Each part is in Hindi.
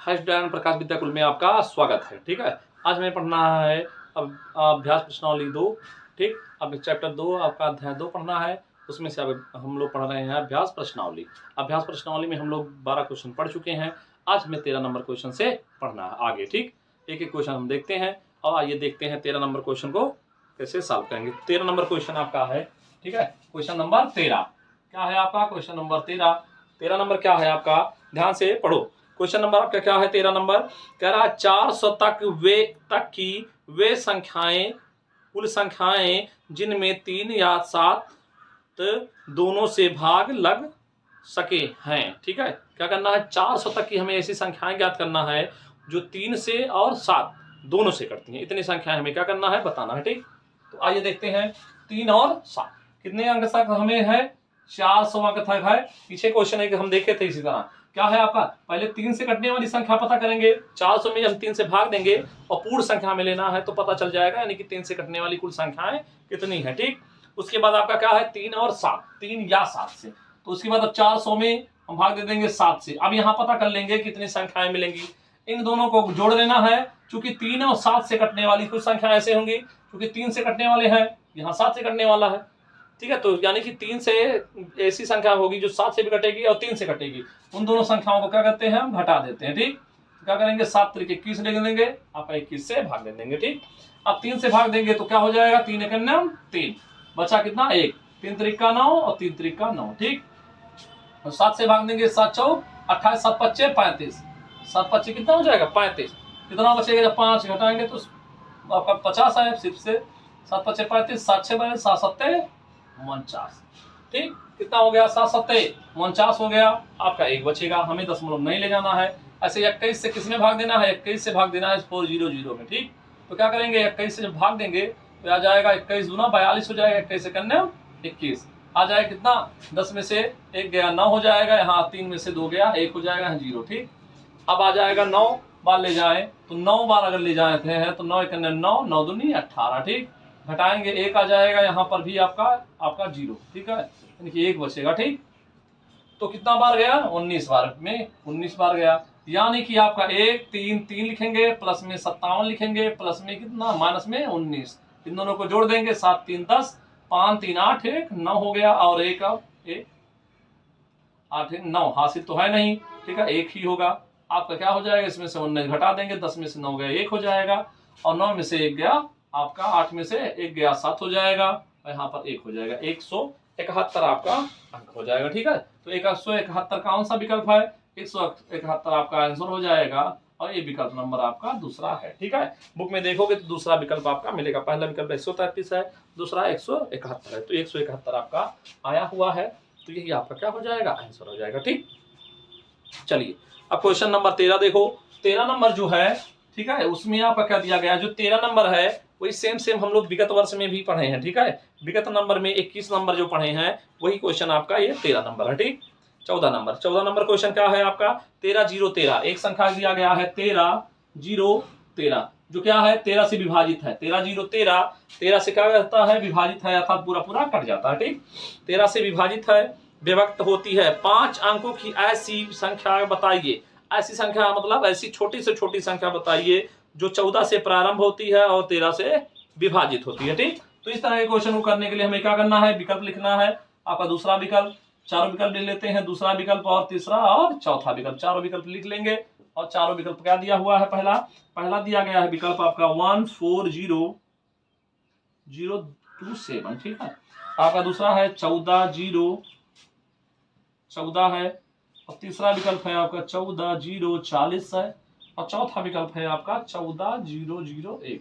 हर्षदयाल प्रकाश विद्याकुल में आपका स्वागत है। ठीक है, आज हमें पढ़ना है अब अभ्यास प्रश्नावली 2। ठीक, अब चैप्टर 2 आपका अध्याय 2 पढ़ना है। उसमें से अब हम लोग पढ़ रहे हैं अभ्यास प्रश्नावली। अभ्यास प्रश्नावली में हम लोग 12 क्वेश्चन पढ़ चुके हैं। आज हमें 13 नंबर क्वेश्चन से पढ़ना है आगे। ठीक, एक एक क्वेश्चन हम देखते हैं और आइए देखते हैं 13 नंबर क्वेश्चन को कैसे सॉल्व करेंगे। 13 नंबर क्वेश्चन आपका है। ठीक है, क्वेश्चन नंबर 13 क्या है आपका? क्वेश्चन नंबर 13 नंबर क्या है आपका? ध्यान से पढ़ो। क्वेश्चन नंबर आपका क्या है? 13 नंबर कह रहा है 400 तक की वे संख्याएं, कुल संख्याएं जिनमें 3 या 7 दोनों से भाग लग सके हैं। ठीक है, क्या करना है? 400 तक की हमें ऐसी संख्याएं ज्ञात करना है जो 3 से और 7 दोनों से करती हैं। इतनी संख्याएं हमें क्या करना है? बताना है। ठीक, तो आइए देखते हैं 3 और 7 कितने अंक तक हमें है? 400 अंक तक है। पीछे क्वेश्चन है कि हम देखे थे इसी तरह। क्या है आपका? पहले 3 से कटने वाली संख्या पता करेंगे। 400 में हम 3 से भाग देंगे और पूर्ण संख्या में लेना है तो पता चल जाएगा, यानी कि 3 से कटने वाली कुल संख्याएं कितनी है। ठीक, उसके बाद आपका क्या है? 3 और 7, 3 या 7 से। तो उसके बाद अब 400 में हम भाग दे देंगे 7 से। अब यहाँ पता कर लेंगे कितनी संख्याएं मिलेंगी। इन दोनों को जोड़ देना है, क्योंकि 3 और 7 से कटने वाली कुछ संख्या ऐसे होंगी, क्योंकि 3 से कटने वाले हैं, यहाँ 7 से कटने वाला है। ठीक है, तो यानी कि 3 से ऐसी संख्या होगी जो 7 से भी कटेगी और 3 से कटेगी। उन दोनों संख्याओं को क्या करते हैं? हम घटा देते हैं। ठीक, तो क्या करेंगे? 7 त्रिक 21 ले देंगे, आपका 21 से भाग दे देंगे। ठीक, अब 3 से भाग देंगे तो क्या हो जाएगा? 3 एकम 3, बचा कितना? 1, 3 त्रिक का 9 और 3 त्रिक का 9। ठीक, और 7 से भाग देंगे 7 चौक 28, 7 पच्चे 35, 7 पच्चे कितना हो जाएगा? 35। कितना बचेगा? जब 5 घटाएंगे तो आपका 50 है। सिर्फ से 7 पच्चे 35, 7 6 बने 7 सत्ते 49। ठीक, कितना हो गया? 7 सत्ते 49 हो गया। आपका 1 बचेगा, हमें दशमलव नहीं ले जाना है। ऐसे 21 से किसमें भाग देना है? 21 से भाग देना है 400 में। ठीक, तो क्या करेंगे? 21 से जब भाग देंगे तो आ जाएगा 21 दूना 42 हो जाएगा। 21 से कन्या 21 आ जाएगा कितना? 10 में से 1 गया 9 हो जाएगा। यहाँ 3 में से 2 गया 1 हो जाएगा, 0। ठीक, अब आ जाएगा 9 बार ले जाए तो 9 बार अगर ले जाते हैं तो 9 कन्या 9, 9 दूनी 18। ठीक, घटाएंगे 1 आ जाएगा, यहाँ पर भी आपका 0। ठीक है, यानी कि 1 बचेगा। ठीक, तो कितना बार गया? 19 बार में 19 बार गया, यानी कि आपका 1 3 3 लिखेंगे, प्लस में 57 लिखेंगे, प्लस में कितना? माइनस में 19। इन दोनों को जोड़ देंगे, 7 3 10, 5 3 8 1 9 हो गया, और 1 8 9 हासिल तो है नहीं। ठीक है, 1 ही होगा। आपका क्या हो जाएगा? इसमें से 19 घटा देंगे, 10 में से 9 गया 1 हो जाएगा, और 9 में से 1 गया आपका 8 में से 1 गया 7 हो जाएगा, और यहाँ पर 1 हो जाएगा। 171 आपका अंक हो जाएगा। ठीक है, तो 171 कौन सा विकल्प है? 171 आपका आंसर हो जाएगा, और ये विकल्प नंबर आपका दूसरा है। ठीक है, बुक में देखोगे तो दूसरा विकल्प आपका मिलेगा। पहला विकल्प 133 है, दूसरा 171 है, तो 171 आपका आया हुआ है। तो यही आपका क्या हो जाएगा? आंसर हो जाएगा। ठीक, चलिए अब क्वेश्चन नंबर 13 देखो। 13 नंबर जो है, ठीक है, उसमें आपका क्या दिया गया? जो 13 नंबर है वही सेम हम लोग विगत वर्ष में भी पढ़े हैं। ठीक है, विगत नंबर में 21 नंबर जो पढ़े हैं वही क्वेश्चन आपका ये 13 नंबर है। ठीक, 14 नंबर क्वेश्चन क्या है आपका? 13 0 13 एक संख्या दिया गया है 13 0 13, जो क्या है? 13 से विभाजित है। 13 0 13, 13 से क्या करता है? विभाजित है, अर्थात पूरा पूरा कट जाता है। ठीक, 13 से विभाजित है, विभक्त होती है। 5 अंकों की ऐसी संख्या बताइए। ऐसी संख्या मतलब ऐसी छोटी से छोटी संख्या बताइए जो 14 से प्रारंभ होती है और 13 से विभाजित होती है। ठीक, तो इस तरह के क्वेश्चन को करने के लिए हमें क्या करना है? विकल्प लिखना है। आपका दूसरा विकल्प, चारों विकल्प ले लेते हैं, दूसरा विकल्प और तीसरा और चौथा विकल्प, चारों विकल्प लिख लेंगे। और चारों विकल्प क्या दिया हुआ है? पहला दिया गया है विकल्प आपका 14027। ठीक है, आपका दूसरा है 14 है, और तीसरा विकल्प है आपका 14040 है, और चौथा विकल्प है आपका 14001।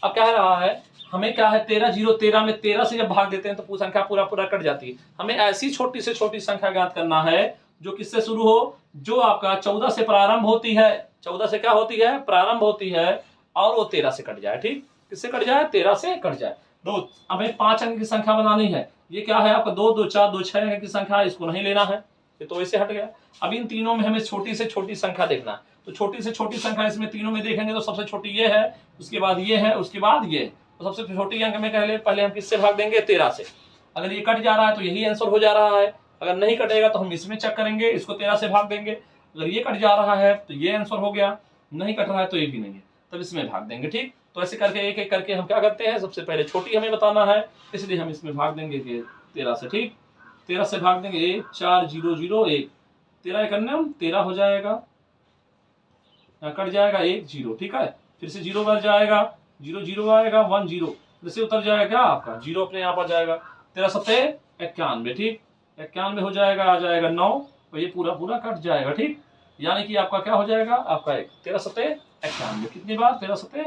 अब क्या रहा है? हमें क्या है? 13 0 13 में 13 से जब भाग देते हैं तो संख्या पूरा पूरा कट जाती है। हमें ऐसी छोटी से छोटी संख्या ज्ञात करना है जो किससे शुरू हो? जो आपका 14 से प्रारंभ होती है। 14 से क्या होती है? प्रारंभ होती है, और वो 13 से कट जाए। ठीक, किससे कट जाए? 13 से कट जाए। दो हमें 5 अंक की संख्या बनानी है। ये क्या है आपका? 2 2 4 2 6 अंक की संख्या, इसको नहीं लेना है, ये तो ऐसे हट गया। अब इन तीनों में हमें छोटी से छोटी संख्या देखना है, तो छोटी से छोटी संख्या इसमें तीनों में देखेंगे तो सबसे छोटी ये है, उसके बाद ये है, उसके बाद ये। तो सबसे छोटी अंक में पहले हम किससे भाग देंगे? 13 से। अगर ये कट जा रहा है तो यही आंसर हो जा रहा है। अगर नहीं कटेगा तो हम इसमें चेक करेंगे, इसको 13 से भाग देंगे। अगर ये कट जा रहा है तो ये आंसर हो गया, नहीं कट रहा है तो ये भी नहीं है, तब इसमें भाग देंगे। ठीक, तो ऐसे करके एक एक करके हम क्या करते हैं, सबसे पहले छोटी हमें बताना है, इसलिए हम इसमें भाग देंगे 13 से। ठीक, 13 से भाग देंगे 1 4 0 0 1, 13 करने 13 हो जाएगा, कट जाएगा 1 0। ठीक है, फिर से 0 बढ़ जाएगा, 0 0 आएगा 1 0, फिर से उतर जाएगा क्या आपका 0 अपने आप आ जाएगा, 13 सत्ते 91। ठीक, 91 हो जाएगा, आ जाएगा 9, और ये पूरा पूरा कट जाएगा। ठीक, यानी कि आपका क्या हो जाएगा, आपका 13 सत्ते 91, कितनी बार 13 सत्ते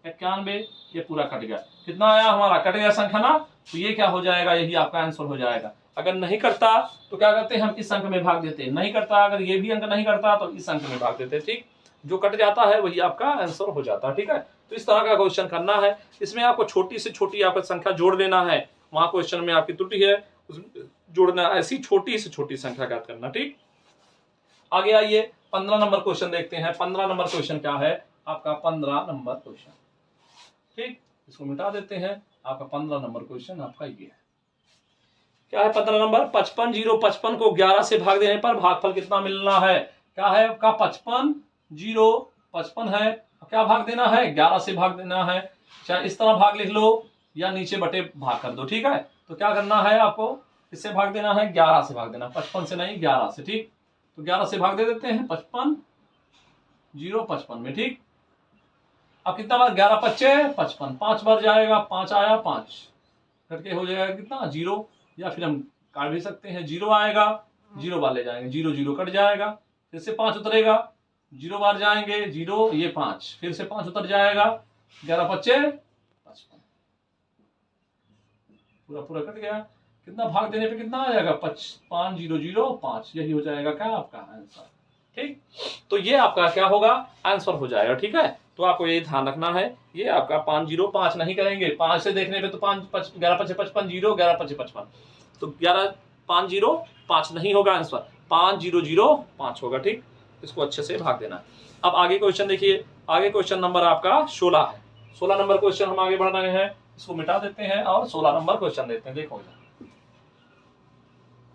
91, ये पूरा कट गया, कितना आया हमारा, कट गया संख्या ना, तो ये क्या हो जाएगा, यही आपका आंसर हो जाएगा। अगर नहीं करता तो क्या करते हैं, हम इस अंक में भाग देते हैं, नहीं करता अगर ये भी अंक नहीं करता तो इस अंक में भाग देते हैं। ठीक, जो कट जाता है वही आपका आंसर हो जाता है। ठीक है, तो इस तरह का क्वेश्चन करना है, इसमें आपको छोटी से छोटी आपका संख्या जोड़ लेना है, वहां क्वेश्चन में आपकी त्रुटि है जोड़ना, ऐसी छोटी से छोटी संख्या ज्ञात करना। ठीक, आगे आइए 15 नंबर क्वेश्चन देखते हैं। 15 नंबर क्वेश्चन क्या है आपका, 15 नंबर क्वेश्चन, ठीक, इसको मिटा देते हैं, आपका 15 नंबर क्वेश्चन आपका ये है, क्या है 15 नंबर, 55 0 55 को 11 से भाग देने पर भागफल कितना मिलना है, क्या है आपका 55 0 55 है, क्या भाग देना है 11 से भाग देना है, चाहे इस तरह भाग लिख लो या नीचे बटे भाग कर दो। ठीक है, तो क्या करना है आपको, किससे भाग देना है 11 से भाग देना, 55 से नहीं 11 से। ठीक, तो 11 से भाग दे देते हैं 55 0 55 में। ठीक, अब कितना बार 11 55 55, 5 बार जाएगा, 5 आया 5 करके हो जाएगा कितना 0, या फिर हम काट भी सकते हैं, 0 आएगा 0 बार ले जाएंगे, 0 0 कट जाएगा, फिर से 5 उतरेगा, 0 बार जाएंगे 0, ये 5, फिर से 5 उतर जाएगा, 11 55 55, पूरा पूरा कट गया, कितना भाग देने पे कितना आ जाएगा 5 0 0 5, यही हो जाएगा क्या आपका आंसर। ठीक, तो ये आपका क्या होगा आंसर हो जाएगा। ठीक है, तो आपको ये ध्यान रखना है, ये आपका 5 0 5 नहीं करेंगे, 5 से देखने पे तो 5 11 55 55 0 11 55 55, तो 11 5 0 5 नहीं होगा आंसर, 5 0 0 5 होगा। ठीक, इसको अच्छे से भाग देना। अब आगे क्वेश्चन देखिए, आगे क्वेश्चन नंबर आपका 16 है, 16 नंबर क्वेश्चन हम आगे बढ़ रहे हैं, इसको मिटा देते हैं और 16 नंबर क्वेश्चन देखते हैं। देखो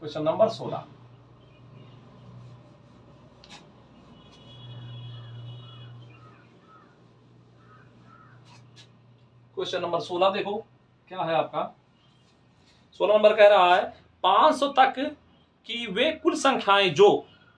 क्वेश्चन नंबर 16, क्वेश्चन नंबर 16 देखो क्या है आपका, 16 नंबर कह रहा है 500 तक की वे कुल संख्याएं जो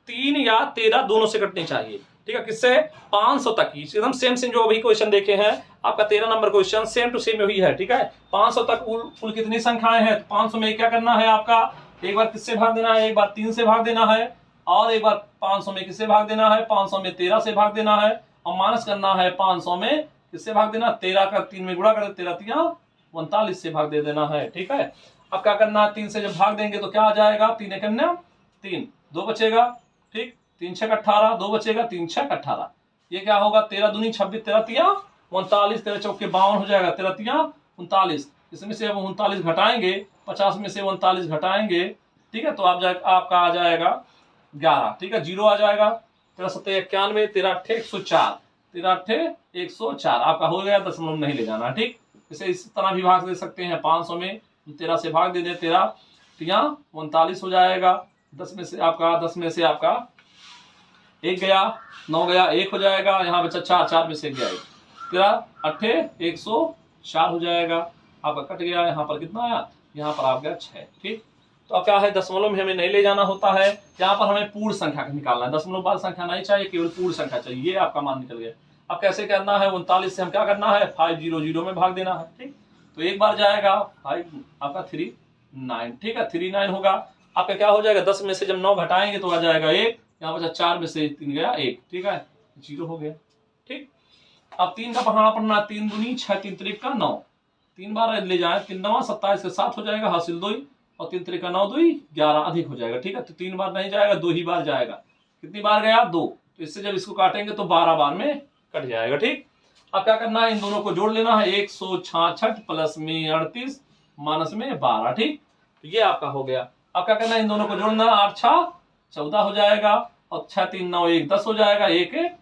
3 या 13 दोनों से कटनी चाहिए। ठीक है, किससे 500 तक की, एकदम सेम सेम जो अभी क्वेश्चन देखे हैं आपका 13 number question same to same वही है। ठीक है, 500 तक कुल कितनी संख्याएं हैं, 500 में क्या करना है आपका, एक बार किससे भाग देना है, एक बार 3 से भाग देना है, और एक बार 500 में किससे भाग देना है, 500 में 13 से भाग देना है, और माइनस करना है 500 में किससे भाग देना, 13 का 3 में गुणा कर 13 3 39 से भाग दे देना है। ठीक है, अब क्या करना है, 3 से जब भाग देंगे तो क्या आ जाएगा, 3 करना 3 2 बचेगा। ठीक, 3 6 18 2 बचेगा, 3 6 18, ये क्या होगा 13 दूनी 26 13 3 39, 13 चौके 52 हो जाएगा, 13 3 39, इसमें से अब 39 घटाएंगे, 50 में से 39 घटाएंगे। ठीक है, तो आपका आ जाएगा 11। ठीक है, 0 आ जाएगा, 13 7 91, 13 8 104, 13 8 104 आपका हो गया, दशमलव नहीं ले जाना। ठीक, इसे इस तरह भी भाग दे सकते हैं, 500 में 13 से भाग दे दे, 13 3 39 हो जाएगा, 10 में से आपका 1 गया, 9 गया, 1 हो जाएगा, यहाँ बचा 4 4 में से 1 गया, 13 8 104 हो जाएगा, आपका कट गया, यहाँ पर कितना आया, यहाँ पर आप गया 6। ठीक, तो अब क्या है, दशमलव में हमें नहीं ले जाना होता है, यहाँ पर हमें पूर्ण संख्या निकालना है, दशमलव बाद संख्या नहीं चाहिए, केवल पूर्ण संख्या चाहिए, ये आपका मान निकल गया। अब कैसे करना है, 39 से हम क्या करना है 5 0 0 में भाग देना है। ठीक, तो एक बार जाएगा 5 आपका 3 9, ठीक है 3 9 होगा, आपका क्या हो जाएगा, 10 में से जब 9 घटाएंगे तो आ जाएगा 1, यहाँ बचा 4 में से 3 गया 1, ठीक है 0 हो गया। ठीक, अब 3 का पढ़ाना पड़ना, 3 दूनी 6 3 त्रिक का 9, 3 बार ले जाए, 3 9 27 के 7 हो जाएगा, हासिल 2, और 3 त्रिक का 9 2 11 अधिक हो जाएगा। ठीक है, तो 3 बार नहीं जाएगा, 2 ही बार जाएगा, कितनी बार गया 2, तो इससे जब इसको काटेंगे तो 12 बार में कट जाएगा। ठीक, अब क्या करना है, इन दोनों को जोड़ लेना है, 166 प्लस में 38 माइनस में 12। ठीक, तो ये आपका हो गया। अब क्या करना है, इन दोनों को जोड़ना, 8 6 14 हो जाएगा, और 6 3 9 1 10 हो जाएगा, 1 1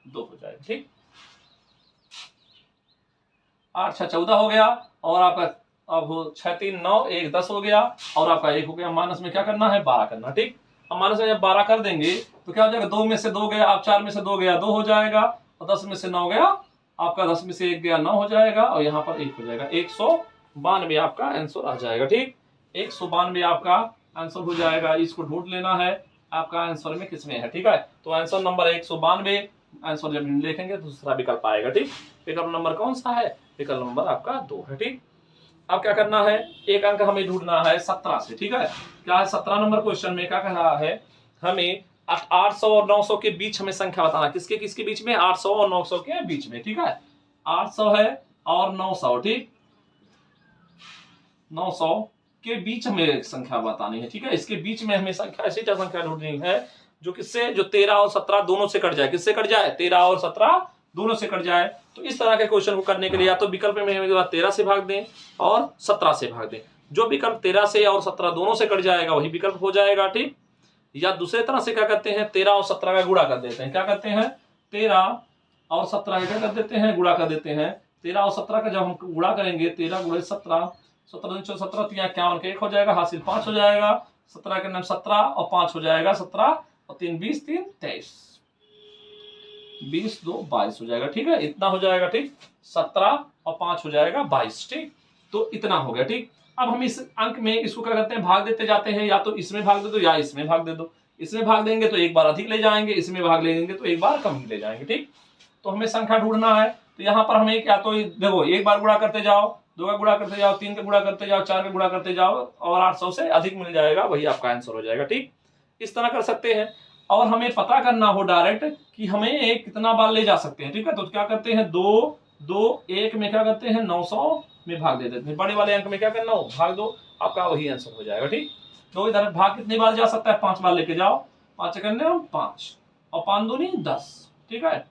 2 हो जाएगा। ठीक, 8 6 14 हो गया, और आपका अब 6 3 9 1 10 हो गया, और आपका 1 हो गया, माइनस में क्या करना है 12 करना। ठीक, अब माइनस में जब 12 कर देंगे तो क्या हो जाएगा, 2 में से 2 गया, आप 4 में से 2 गया 2 हो जाएगा, और 10 में से 9 गया आपका, 10 में से 1 गया 9 हो जाएगा, और यहाँ पर 1 हो जाएगा। 192 आपका आंसर आ जाएगा। ठीक, 192 आपका आंसर हो जाएगा। इसको ढूंढ लेना है आपका आंसर में किसमें है। ठीक है, तो आंसर नंबर 192 आंसर जब लिखेंगे तो दूसरा विकल्प आएगा। ठीक, विकल्प नंबर कौन सा है, विकल्प नंबर आपका 2 है। ठीक, अब क्या करना है, एक अंक हमें ढूंढना है 17 से। ठीक है, क्या है 17 नंबर क्वेश्चन में क्या कह रहा है, हमें 800 और 900 के बीच हमें संख्या बताना। किसके किसके बीच में, 800 और 900 के बीच में। ठीक है, 800 है और 900, ठीक 900 के बीच हमें संख्या बतानी है। ठीक है, इसके बीच में हमें संख्या, ऐसी संख्या ढूंढनी है जो किससे, जो 13 और 17 दोनों से कट जाए। किससे कट जाए, 13 और 17 दोनों से कट जाए। तो इस तरह के क्वेश्चन को करने के लिए या तो विकल्प में 13 से भाग दें और 17 से भाग दें। जो विकल्प 13 से और 17 दोनों से कट जाएगा वही विकल्प हो जाएगा। ठीक, या दूसरे तरह से क्या करते हैं, 13 और 17 का गुणा कर देते हैं। क्या करते हैं, 13 और 17 का क्या कर देते हैं, गुणा कर देते हैं। 13 और 17 का जब हम गुणा करेंगे, 13 गुणे 17, 17 17 51 1 हो जाएगा, हासिल 5 हो जाएगा। 17 के नाम 17 और 5 हो जाएगा 17 और 3 20 3 23, 20 2 22 हो जाएगा। ठीक है, इतना हो जाएगा। ठीक, 17 और 5 हो जाएगा 22। ठीक, तो इतना हो गया। ठीक, अब हम इस अंक में इसको क्या करते हैं, भाग देते जाते हैं। या तो इसमें भाग दे दो या इसमें भाग दे दो। इसमें भाग देंगे तो एक बार अधिक ले जाएंगे, इसमें भाग लेंगे तो एक बार कम ही ले जाएंगे। ठीक, तो हमें संख्या ढूंढना है। तो यहाँ पर हमें क्या, तो देखो एक बार गुणा करते जाओ, 2 का गुणा करते जाओ, 3 का गुणा करते जाओ, 4 का गुणा करते जाओ, और 800 से अधिक मिल जाएगा, वही आपका आंसर हो जाएगा। ठीक, इस तरह कर सकते हैं। और हमें पता करना हो डायरेक्ट कि हमें एक कितना बार ले जा सकते हैं। ठीक है, तो क्या करते हैं, 2 2 1 में क्या करते हैं, 900 में भाग दे देते हैं। बड़े वाले अंक में क्या करना हो, भाग दो, आपका वही आंसर हो जाएगा। ठीक, तो इधर भाग कितनी बार जा सकता है, 5 बार लेके जाओ। 5 करने हम 5 और 5 दूनी 10। ठीक है,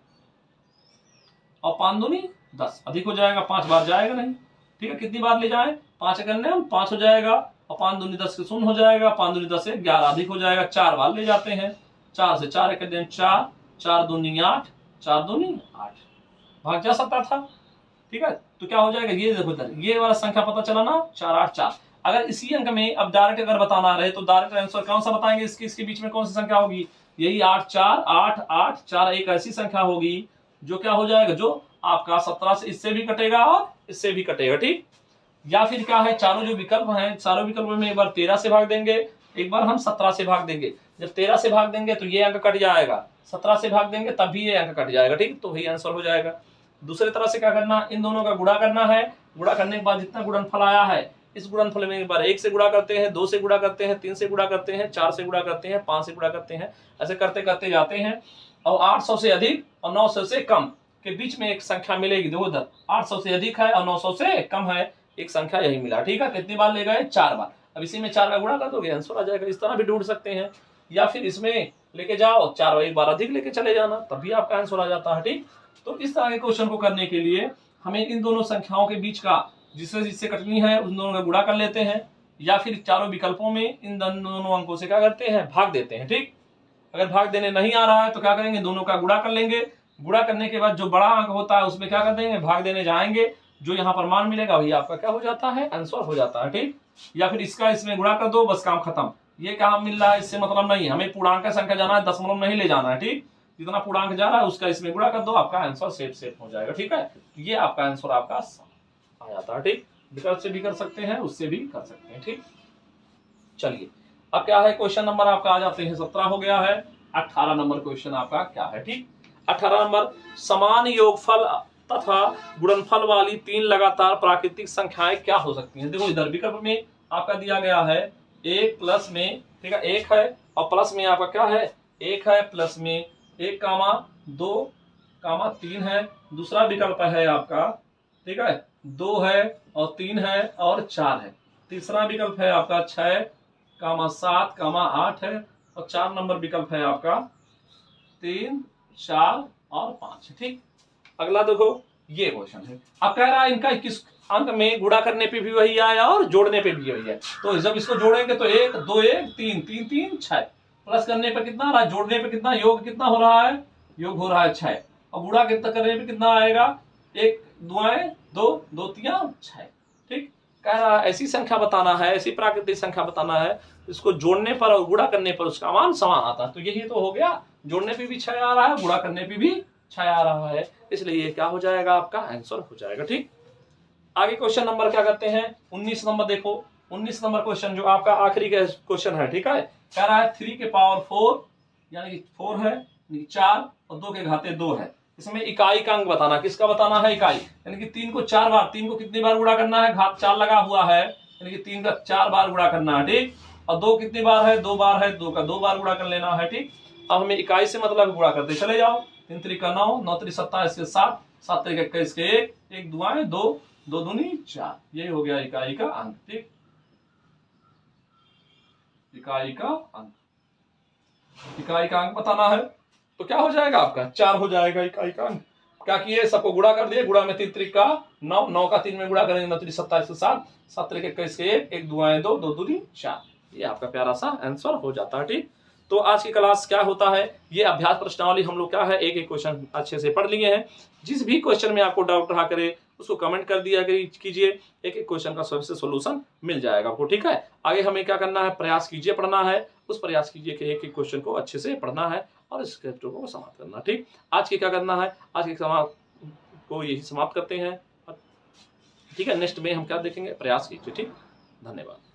और 5 दूनी 10 अधिक हो जाएगा, 5 बार जाएगा नहीं। ठीक है, कितनी बार ले जाए, 5 करने हम 5 हो जाएगा, और 5 दूनी 10 के 0 हो जाएगा, 5 दूनी 10 से 11 अधिक हो जाएगा, 4 बार ले जाते हैं। 4 से 4 कर दें 4, 4 दूनी 8, 4 दूनी 8, भाग जा सकता था। ठीक है, तो क्या हो जाएगा, ये देखो इधर ये वाला संख्या पता चला ना, 4 8 4। अगर इसी अंक में अब डायरेक्ट अगर बताना रहे तो डायरेक्ट आंसर कौन सा बताएंगे, इसके बीच में कौन सी संख्या होगी, यही 8 4 8 8 4, एक ऐसी संख्या होगी जो क्या हो जाएगा, जो आपका 17 से इससे भी कटेगा और इससे भी कटेगा। ठीक, या फिर क्या है, चारों जो विकल्प हैं, चारों विकल्पों में एक बार 13 से भाग देंगे, एक बार हम 17 से भाग देंगे। जब 13 से भाग देंगे तो ये अंक कट जाएगा, 17 से भाग देंगे तब भी ये अंक कट जाएगा। ठीक, तो वही आंसर हो जाएगा। दूसरी तरह से क्या करना, इन दोनों का गुणा करना है। गुणा करने के बाद जितना गुणनफल आया है, इस गुणनफल में एक बार 1 से गुणा करते हैं, 2 से गुणा करते हैं, 3 से गुणा करते हैं, 4 से गुणा करते हैं, 5 से गुणा करते हैं, ऐसे करते करते जाते हैं। और 800 से अधिक और 900 से कम के बीच में एक संख्या मिलेगी। देखो इधर 800 से अधिक है और 900 से कम है, एक संख्या यही मिला। ठीक है, कितनी बार ले गए, 4 बार। अब इसी में 4 का गुणा कर दोगे, आंसर आ जाएगा। इस तरह भी ढूंढ सकते हैं, या फिर इसमें लेके जाओ 4 एक बार अधिक लेके चले जाना, तभी आपका आंसर आ जाता है। ठीक, तो इस तरह के क्वेश्चन को करने के लिए हमें इन दोनों संख्याओं के बीच का जिससे जिससे कटनी है उन दोनों का गुणा कर लेते हैं, या फिर चारों विकल्पों में इन दोनों अंकों से क्या करते हैं, भाग देते हैं। ठीक, अगर भाग देने नहीं आ रहा है तो क्या करेंगे, दोनों का गुणा कर लेंगे। गुणा करने के बाद जो बड़ा अंक होता है उसमें क्या कर देंगे, भाग देने जाएंगे, जो यहाँ पर मान मिलेगा वही आपका क्या हो जाता है, आंसर हो जाता है। ठीक, या फिर इसका इसमें गुणा कर दो, बस काम खत्म। ये क्या मिल रहा है, इससे मतलब नहीं, हमें पूर्णांक संख्या जाना है, दशमलव नहीं ले जाना है। ठीक, जितना पूर्णांक जा रहा है उसका इसमें गुणा कर दो, आपका आंसर सेफ हो जाएगा। ठीक है, ये आपका आंसर आपका आ जाता है। ठीक, विकल्प से भी कर सकते हैं, उससे भी कर सकते हैं। ठीक, चलिए अब क्या है, क्वेश्चन नंबर आपका आ जाते हैं 17 हो गया है। 18 नंबर क्वेश्चन आपका क्या है। ठीक, 18 नंबर, समान योगफल तथा गुणनफल वाली 3 लगातार प्राकृतिक संख्याएं क्या हो सकती हैं। देखो इधर विकल्प में आपका दिया गया है 1 प्लस में, ठीक है 1 है, और प्लस में आपका क्या है 1 है, प्लस में 1 2 3 है। दूसरा विकल्प है आपका, ठीक है 2 है और 3 है और 4 है। तीसरा विकल्प है आपका 6 7 8 है, और 4 नंबर विकल्प है आपका 3 4 और 5। ठीक, अगला देखो ये क्वेश्चन है, अब कह रहा है इनका किस अंक में गुणा करने पे भी वही आया और जोड़ने पे भी वही है। तो जब इसको जोड़ेंगे तो 1 2 1 3 3 3 6, प्लस करने पे कितना आ रहा है, जोड़ने पे कितना, योग कितना हो रहा है, योग हो रहा है 6, और गुणा कितना करने पे कितना आएगा, 1 2 2 2 3 6। ठीक, कह रहा है ऐसी संख्या बताना है, ऐसी प्राकृतिक संख्या बताना है इसको जोड़ने पर और गुणा करने पर उसका मान समान आता है। तो यही तो हो गया, जोड़ने पे भी 6 आ रहा है, गुणा करने पे भी 6 आ रहा है, इसलिए ये क्या हो जाएगा, आपका आंसर हो जाएगा। ठीक, आगे क्वेश्चन नंबर क्या करते हैं 19 नंबर। देखो 19 नंबर क्वेश्चन जो आपका आखिरी का क्वेश्चन है, ठीक है, कह रहा है 3 के पावर 4 यानी कि 4 है, 4 और 2 के घाते 2 है, इसमें इकाई का अंक बताना। किसका बताना है, इकाई, यानी कि 3 को 4 बार, 3 को कितनी बार गुणा करना है, घात 4 लगा हुआ है, यानी कि 3 का 4 बार गुणा करना है। ठीक, और 2 कितनी बार है, 2 बार है, 2 का 2 बार गुणा कर लेना है। ठीक, अब हमें इकाई से मतलब गुणा करते चले जाओ, 3 3 का 9, 9 3 27 के 7, 7 3 21 के 1, 1 दुआएं 2, 2 दूनी 4, यही हो गया इकाई का अंक। ठीक, इकाई का अंक, इकाई का अंक बताना है तो क्या हो जाएगा आपका 4 हो जाएगा इकाई का अंक। क्या किए, सबको गुणा कर दिए, गुणा में 3 3 का 9, 9 का 3 में गुणा करेंगे 9 3 27 के 7, 7 3 21 के 1, 1 दुआएं 2, 2 दूनी 4, ये आपका प्यारा सा आंसर हो जाता है। ठीक, तो आज की क्लास क्या होता है, ये अभ्यास प्रश्नावली हम लोग क्या है एक एक क्वेश्चन अच्छे से पढ़ लिए हैं। जिस भी क्वेश्चन में आपको डाउट रहा करे उसको कमेंट कर दिया कीजिए, एक एक क्वेश्चन का सबसे सोल्यूशन मिल जाएगा आपको। ठीक है, आगे हमें क्या करना है, प्रयास कीजिए पढ़ना है, उस प्रयास कीजिए कि एक एक क्वेश्चन को अच्छे से पढ़ना है और इस चैप्टर को समाप्त करना। ठीक, आज की क्या करना है, आज के समाप्त को यही समाप्त करते हैं। ठीक है, नेक्स्ट में हम क्या देखेंगे, प्रयास कीजिए। ठीक, धन्यवाद।